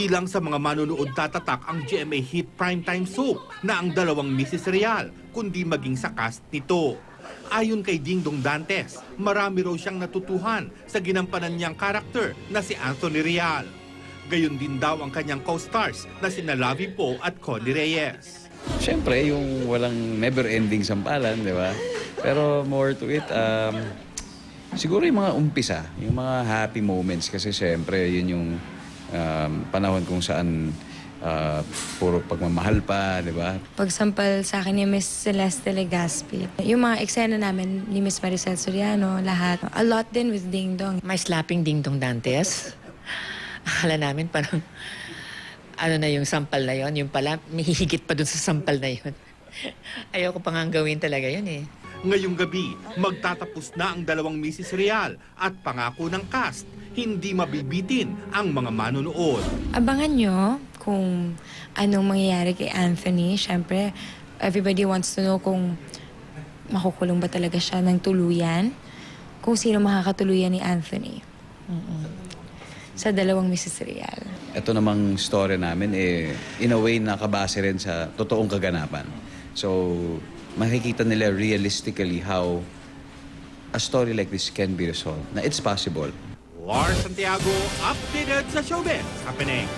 Hindi lang sa mga manonood tatatak ang GMA hit primetime soap na ang dalawang Mrs. Real, kundi maging sa cast nito. Ayon kay Dingdong Dantes, marami raw siyang natutuhan sa ginampanan niyang karakter na si Anthony Real. Gayon din daw ang kanyang co-stars na sina Lavi Poe at Connie Reyes. Siyempre, yung walang never-ending sampalan, di ba? Pero more to it, siguro yung mga umpisa, yung mga happy moments. Kasi siyempre, yun yung panahon kung saan puro pagmamahal pa, di ba? Pagsampal sa akin ni Miss Celeste Legaspi, yung mga eksena namin ni Miss Maricel Soriano, lahat. A lot din with Ding Dong. May slapping Dingdong Dantes. Akala namin parang ano na yung sampal na yon, yung pala may hihigit pa dun sa sampal na yon. Ayoko pa nga gawin talaga yun eh. Ngayong gabi, magtatapos na ang dalawang Mrs. Real at pangako ng cast, hindi mabibitin ang mga manonood. Abangan nyo kung anong mangyayari kay Anthony. Siyempre, everybody wants to know kung makukulong ba talaga siya ng tuluyan. Kung sino makakatuluyan ni Anthony. Sa dalawang Mrs. Real. Ito namang story namin, in a way, nakabase rin sa totoong kaganapan. So, makikita nila realistically how a story like this can be resolved. Na it's possible. Lars Santiago, updated sa showbiz happening.